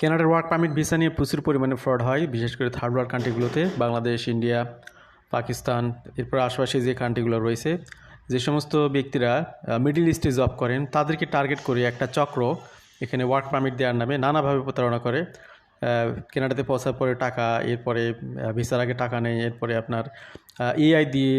কানাডার work permit visa নিয়ে প্রচুর পরিমাণে ফ্রড হয়, বিশেষ করে থার্ড ওয়ার্ল্ড কান্ট্রিগুলোতে, বাংলাদেশ, ইন্ডিয়া, পাকিস্তান, এরপর আশেপাশে যে কান্ট্রিগুলো রয়েছে। যে সমস্ত ব্যক্তিরা মিডল ইস্টে জব করেন তাদেরকে টার্গেট করে একটা চক্র এখানে ওয়ার্ক পারমিট দেওয়ার নামে নানাভাবে প্রতারণা করে। কানাডাতে পৌঁছার পরে টাকা, এরপরে ভিসার আগে টাকা নেই, এরপরে আপনার এআই দিয়ে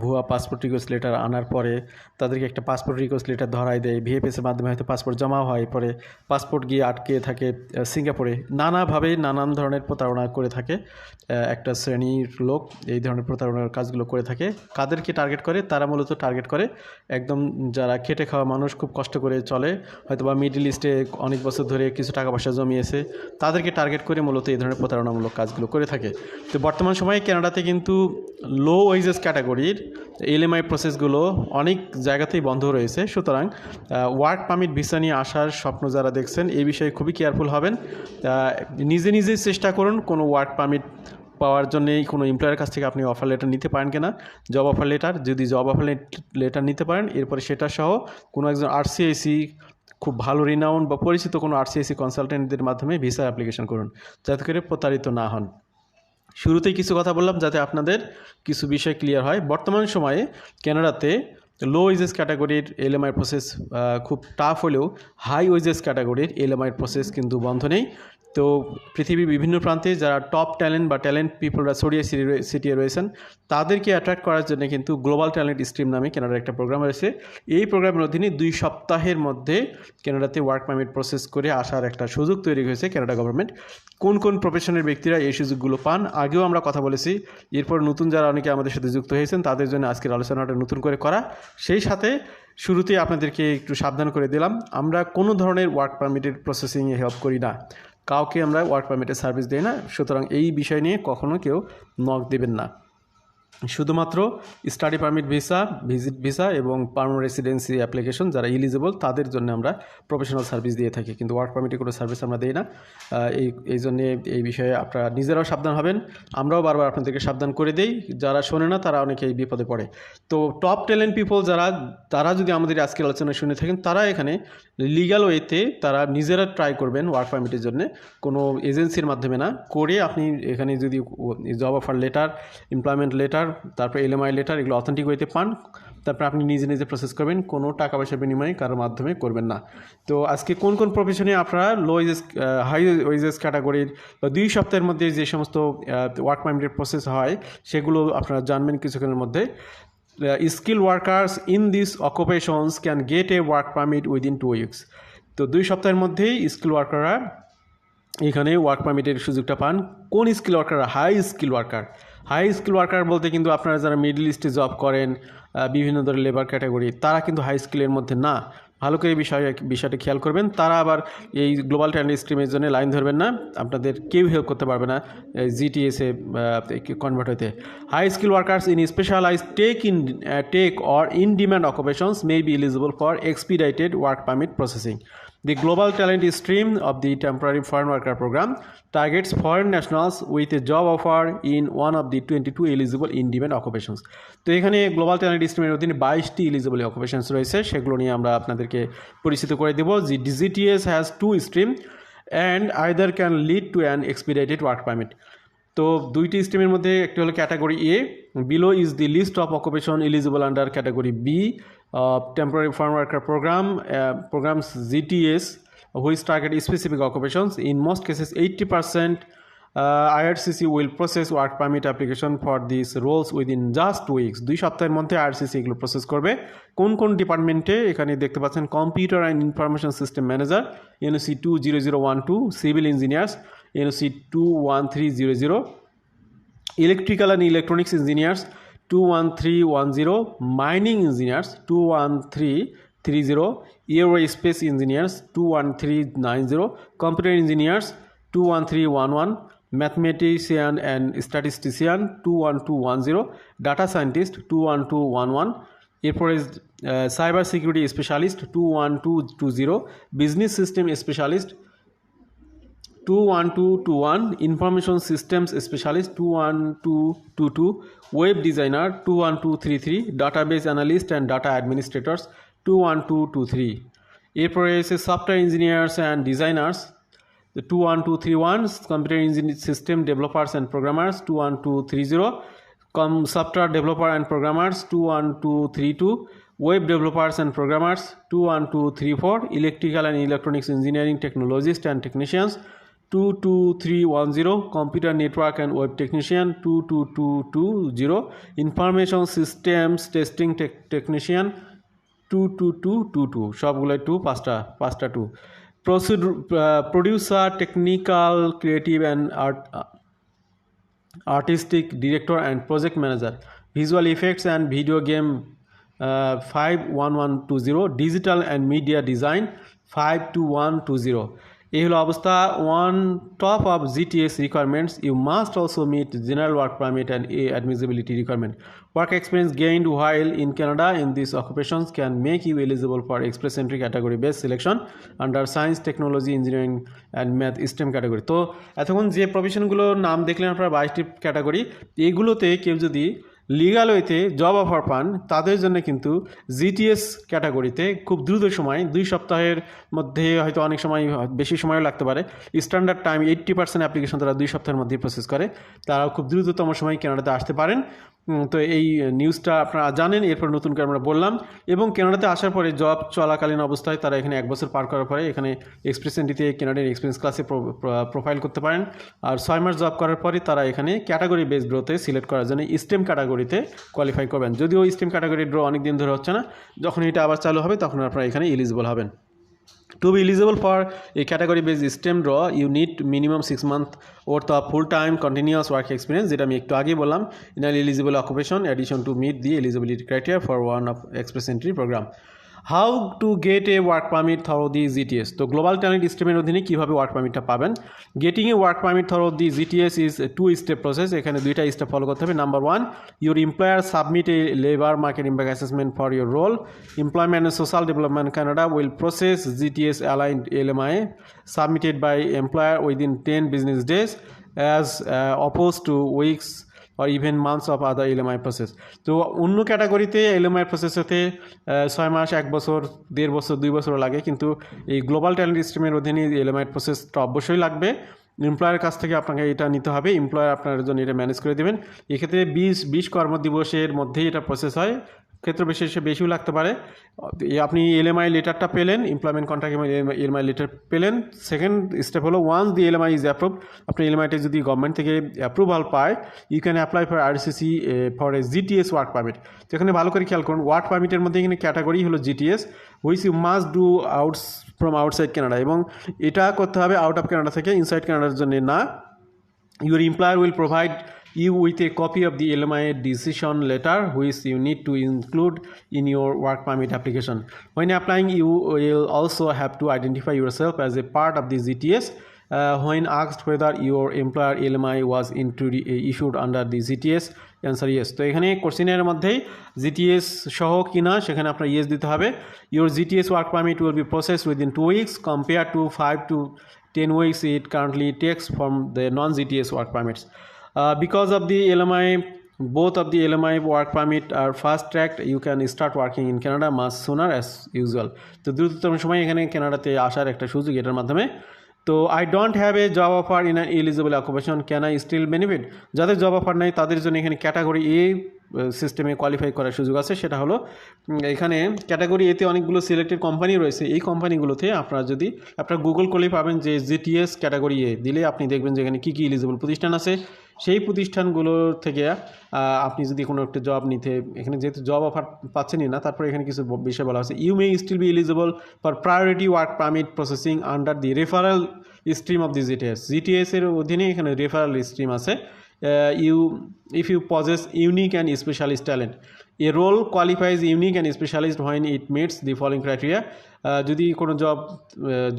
ভুয়া পাসপোর্ট রিকোয়েস্ট লেটার আনার পরে তাদেরকে একটা পাসপোর্ট রিকোয়েস্ট লেটার ধরাই দেয়, ভিএফএসের মাধ্যমে হয়তো পাসপোর্ট জমা হয়, পরে পাসপোর্ট গিয়ে আটকে থাকে সিঙ্গাপুরে। নানাভাবে নানান ধরনের প্রতারণা করে থাকে একটা শ্রেণীর লোক, এই ধরনের প্রতারণার কাজগুলো করে থাকে। কাদেরকে টার্গেট করে? তারা মূলত টার্গেট করে একদম যারা খেটে খাওয়া মানুষ, খুব কষ্ট করে চলে, হয়তো বা মিডল ইস্টে অনেক বছর ধরে কিছু টাকা পয়সা জমিয়েছে, তাদেরকে টার্গেট করে মূলত এই ধরনের প্রতারণামূলক কাজগুলো করে থাকে। তো বর্তমান সময়ে কানাডাতে কিন্তু লো ওয়েজেস ক্যাটাগরির এলএমআই প্রসেসগুলো অনেক জায়গাতেই বন্ধ রয়েছে। সুতরাং ওয়ার্ক পারমিট ভিসা নিয়ে আসার স্বপ্ন যারা দেখছেন, এই বিষয়ে খুবই কেয়ারফুল হবেন। নিজেই চেষ্টা করুন কোনো ওয়ার্ক পারমিট পাওয়ার জন্যেই কোনো এমপ্লয়ারের কাছ থেকে আপনি অফার লেটার নিতে পারেন কিনা, জব অফার লেটার। যদি জব অফার লেটার নিতে পারেন, এরপরে সেটা সহ কোনো একজন আরসিআইসি, খুব ভালো রিনাউন্ড বা পরিচিত কোনো আরসিআইসি কনসালটেন্টদের মাধ্যমে ভিসা অ্যাপ্লিকেশন করুন, যাতে করে প্রতারিত না হন। শুরুতেই কিছু কথা বললাম যাতে আপনাদের কিছু বিষয় ক্লিয়ার হয়। বর্তমান সময়ে কানাডাতে লো ওয়েজেস ক্যাটাগরির এলএমআই প্রসেস খুব টাফ হলেও হাই ওয়েজেস ক্যাটাগরির এলএমআই প্রসেস কিন্তু বন্ধ নেই। তো পৃথিবীর বিভিন্ন প্রান্তে যারা টপ ট্যালেন্ট বা ট্যালেন্ট পিপলরা ছড়িয়ে ছিটিয়ে রয়েছেন, তাদেরকে অ্যাট্রাক্ট করার জন্য কিন্তু গ্লোবাল ট্যালেন্ট স্ট্রিম নামে কানাডার একটা প্রোগ্রাম রয়েছে। এই প্রোগ্রামের অধীনে 2 সপ্তাহের মধ্যে কানাডাতে ওয়ার্ক পারমিট প্রসেস করে আসার একটা সুযোগ তৈরি হয়েছে কানাডা গভর্নমেন্ট। কোন কোন প্রফেশনের ব্যক্তিরা এই সুযোগগুলো পান আগেও আমরা কথা বলেছি। এরপর নতুন যারা অনেকে আমাদের সাথে যুক্ত হয়েছেন তাদের জন্য আজকের আলোচনাটা নতুন করে করা। সেই সাথে শুরুতেই আপনাদেরকে একটু সাবধান করে দিলাম, আমরা কোনো ধরনের ওয়ার্ক পারমিটের প্রসেসিংয়ে হেল্প করি না, কাউকে আমরা ওয়ার্ক পারমিটের সার্ভিস দিই না। সুতরাং এই বিষয় নিয়ে কখনো কেউ নক দেবেন না। শুধুমাত্র study permit visa, visit visa এবং পার্মানেন্ট রেসিডেন্সি অ্যাপ্লিকেশন যারা এলিজিবল তাদের জন্য আমরা প্রফেশনাল সার্ভিস দিয়ে থাকি, কিন্তু ওয়ার্ক পারমিটে কোনো সার্ভিস আমরা দিই না। এই জন্যে এই বিষয়ে আপনারা নিজেরাও সাবধান হবেন, আমরাও বারবার আপনাদেরকে সাবধান করে দেই। যারা শোনে না তারা অনেকেই বিপদে পড়ে। তো টপ ট্যালেন্ট পিপল তারা যদি আমাদের আজকের আলোচনা শুনে থাকেন, তারা এখানে লিগ্যাল ওয়েতে তারা নিজেরা ট্রাই করবেন ওয়ার্ক পারমিটের জন্য, কোনো এজেন্সির মাধ্যমে না করে। আপনি এখানে যদি job offer letter, employment letter, তারপর এলএমআই লেটার, এগুলো অথেন্টিক ওয়েতে পান, তারপর আপনি নিজে প্রসেস করবেন, কোনো টাকা পয়সা বিনিময়ে কারোর মাধ্যমে করবেন না। তো আজকে কোন কোন প্রফেশনে আপনারা লো ওয়েজেস, হাই ওয়েজেস ক্যাটাগরির 2 সপ্তাহের মধ্যে যে সমস্ত ওয়ার্ক পারমিটের প্রসেস হয় সেগুলো আপনারা জানবেন কিছুক্ষণের মধ্যে। Skill workers in this occupations can get A work permit within 2 weeks. তো 2 সপ্তাহের মধ্যেই স্কিল ওয়ার্কাররা এখানে ওয়ার্ক পারমিটের সুযোগটা পান। কোন স্কিল ওয়ার্কাররা? High skill worker. High skill worker বলতে কিন্তু আপনারা যারা মিডল ইস্টে জব করেন, বিভিন্ন ধরনের লেবার ক্যাটাগরি, তারা কিন্তু হাই স্কিলের মধ্যে না। ভালো করে বিষয়টা খেয়াল করবেন। তারা আবার এই গ্লোবাল ট্যালেন্ট স্ট্রিমের জন্য লাইন ধরবেন না, আপনাদের কেউ হেল্প করতে পারবে না জিটিএসে কনভার্ট হতে। High skill workers in specialize tech or in demand occupations may be eligible for expedited work permit processing. The Global Talent Stream of the Temporary Foreign Worker Program targets foreign nationals with a job offer in one of the 22 eligible in-demand occupations. তো এখানে global talent স্ট্রিমের অধীনে 22টি eligible occupations রয়েছে, সেগুলো নিয়ে আমরা আপনাদেরকে পরিচিত করে দেব। GTS has 2 stream and either can lead to an expedited work permit. তো 2টি স্ট্রিমের মধ্যে একটি হলো category A, below is the list of occupation eligible under category B temporary foreign worker programs GTS, which target specific occupations. In most cases 80% IRCC will process work permit application for these roles within just 2 weeks. 2 সপ্তাহের মধ্যে IRCC এগুলো process করবে। কোন কোন ডিপার্টমেন্টে? এখানে দেখতে পাচ্ছেন computer and information system manager NOC 20012, civil engineers NOC 21300, electrical and electronics engineers 21310, mining engineers 21330, aerospace engineers 21390, computer engineers 21311, mathematician and statistician 21210, data scientist 21211, এরপরে cyber security specialist 21220, business system specialist 21221, information systems specialist 21222, web designer 21233, database analyst and data administrators 21223. এরপরে এসে software engineers and designers the 21231 computer engineering system developers and programmers, 21230 software developer and programmers, 21232 web developers and programmers, 21234 electrical and electronics engineering technologists and technicians, 22310 computer network and web technician, 22220 information systems testing technician, 22222 সবগুলো 2 পাঁচটা 2 producer technical creative and artistic director and project manager, visual effects and video game 51120 digital and media design 52120 এই হলো অবস্থা on top of GTS requirements you must also meet general work permit and admissibility requirement. Work experience gained while in Canada in these occupations can make you eligible for express entry category based selection under science, technology, engineering and math STEM category. তো এতক্ষণ যে প্রফেশনগুলোর নাম দেখলেন আপনারা 22টি category, এইগুলোতে কেউ যদি legal ওয়েতে জব অফার পান তাদের জন্য কিন্তু জিটিএস ক্যাটাগরিতে খুব দ্রুত সময় 2 সপ্তাহের মধ্যে, হয়তো অনেক সময় বেশি সময়ও লাগতে পারে, স্ট্যান্ডার্ড টাইম 80% অ্যাপ্লিকেশন তারা 2 সপ্তাহের মধ্যে প্রসেস করে, তারাও খুব দ্রুততম সময় কানাডাতে আসতে পারেন। তো এই নিউজটা আপনারা জানেন, এরপর নতুন করে আমরা বললাম। এবং কানাডাতে আসার পরে জব চলাকালীন অবস্থায় তারা এখানে 1 বছর পার করার পরে এখানে এক্সপ্রেস এন্ট্রিতে কানাডিয়ান এক্সপিরিয়েন্স ক্লাসে প্রোফাইল করতে পারেন। আর 6 মাস জব করার পরে তারা এখানে ক্যাটাগরি বেস ড্রোতে সিলেক্ট করার জন্য স্টেম ক্যাটাগরিতে কোয়ালিফাই করবেন। যদিও স্টেম ক্যাটাগরি ড্র অনেক দিন ধরে হচ্ছে না, যখন এটা আবার চালু হবে তখন আপনারা এখানে এলিজিবল হবেন। To be eligible for a category based STEM draw, you need minimum 6 months worth of full-time continuous work experience, যেটা আমি একটু আগে বললাম, in an eligible occupation addition to meet the eligibility criteria for one of express entry program. How to get a work permit through the GTS? তো global talent স্ট্রিমের অধীনে কীভাবে work পারমিটটা পাবেন? Getting a work permit through the GTS is 2-step process. এখানে 2টা step follow করতে হবে। Number 1, your employer submit a labor market impact assessment for your role. Employment and Social Development Canada will process GTS aligned LMI submitted by employer within 10 business days as opposed to weeks or even months of other LMI process. তো অন্য ক্যাটাগরিতে LMI process হতে 6 মাস, 1 বছর, 1.5 বছর, 2 বছর লাগে, কিন্তু এই গ্লোবাল ট্যালেন্ট স্ট্রিমের অধীনে LMI প্রসেসটা অবশ্যই লাগবে। এমপ্লয়ারের কাছ থেকে আপনাকে এটা নিতে হবে, এমপ্লয়ার আপনার জন্য এটা ম্যানেজ করে দেবেন। এক্ষেত্রে 20 কর্মদিবসের মধ্যেই এটা প্রসেস হয়, ক্ষেত্র বিশেষে বেশিও লাগতে পারে। আপনি LMI লেটারটা পেলেন, এমপ্লয়মেন্ট কন্ট্রাক্ট LMI লেটার পেলেন। সেকেন্ড স্টেপ হলো, once the LMI is approve, আপনি LMIটা যদি গভর্নমেন্ট থেকে অ্যাপ্রুভাল পায়, you can apply for RCC for a GTS work permit. তো এখানে ভালো করে খেয়াল করুন, ওয়ার্ক পারমিটের মধ্যে এখানে ক্যাটাগরি হলো GTS, which you must do from outside Canada, এবং এটা করতে হবে আউট অফ কানাডা থেকে, ইনসাইড কানাডার জন্য না। Your employer will provide you with a copy of the LMI decision letter which you need to include in your work permit application. When applying, you will also have to identify yourself as a part of the GTS. When asked whether your employer LMI was issued under the GTS, answer yes. তো এখানে কোশ্চেনের মধ্যেই GTS সহ কিনা সেখানে আপনার yes দিতে হবে। Your GTS work permit will be processed within 2 weeks compared to 5 to 10 weeks it currently takes from the non-GTS work permits. Because of the LMI, both of the LMI work permit are fast-tracked. You can start working in Canada much sooner as usual. তো দ্রুততম সময় এখানে কানাডাতে আসার একটা সুযোগ এটার মাধ্যমে। তো I don't have a job offer in an eligible occupation, can I still benefit? যাদের জব অফার নেই তাদের জন্য এখানে ক্যাটাগরি এ সিস্টেমে কোয়ালিফাই করার সুযোগ আছে। সেটা হলো, এখানে ক্যাটাগরি এতে অনেকগুলো সিলেক্টেড কোম্পানি রয়েছে। এই কোম্পানিগুলোতে আপনারা গুগল করলেই পাবেন যে GTS ক্যাটাগরি এ দিলে আপনি দেখবেন যে এখানে কী কী এলিজিবল প্রতিষ্ঠান আছে। সেই প্রতিষ্ঠানগুলোর থেকে আপনি যদি কোনো একটা জব নিতে, এখানে যেহেতু জব অফার পাচ্ছেনই না, তারপরে এখানে কিছু বিষয় বলা হচ্ছে। You may still be eligible for priority work permit processing under the referral stream of the GTS এর অধীনে এখানে রেফারেল স্ট্রিম আছে। If you possess unique and specialist talent, a role qualifies unique and specialist when it meets the following criteria. যদি কোনো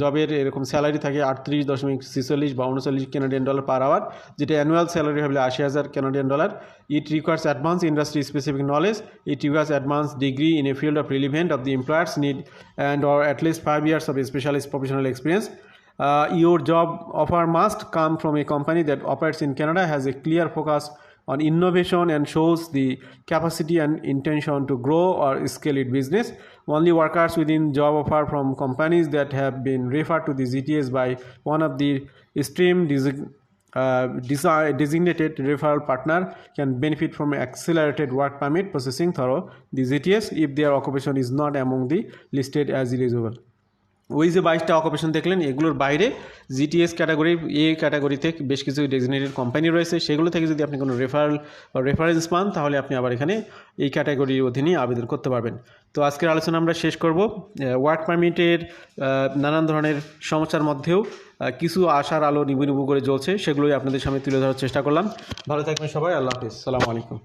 জবের এরকম salary থাকে 38.46 বা 39 কানাডিয়ান ডলার পার আওয়ার, যেটা অ্যানুয়াল স্যালারি হবে 80,000 Canadian dollar. It requires advance industry specific knowledge, it requires advance degree in a field of relevant of the employers need and or at least 5 years of specialist professional experience. Your job offer must come from a company that operates in Canada, has a clear focus on innovation and shows the capacity and intention to grow or scale its business. Only workers within job offer from companies that have been referred to the GTS by one of the stream designated referral partner can benefit from accelerated work permit processing through the GTS if their occupation is not among the listed as eligible. ওই যে 22টা occupation দেখলেন, এগুলোর বাইরে GTS category, এ ক্যাটাগরিতে বেশ কিছু designated company রয়েছে, সেগুলো থেকে যদি আপনি কোনো রেফারেল বা রেফারেন্স পান তাহলে আপনি আবার এখানে এই ক্যাটাগরির অধীনে আবেদন করতে পারবেন। তো আজকের আলোচনা আমরা শেষ করব। ওয়ার্ক পারমিটের নানান ধরনের সমস্যার মধ্যেও কিছু আশার আলো নিবু নিবু করে জ্বলছে, সেগুলোই আপনাদের সামনে তুলে ধরার চেষ্টা করলাম। ভালো থাকবেন সবাই, আল্লাহ হাফিজ, সালামু আলাইকুম।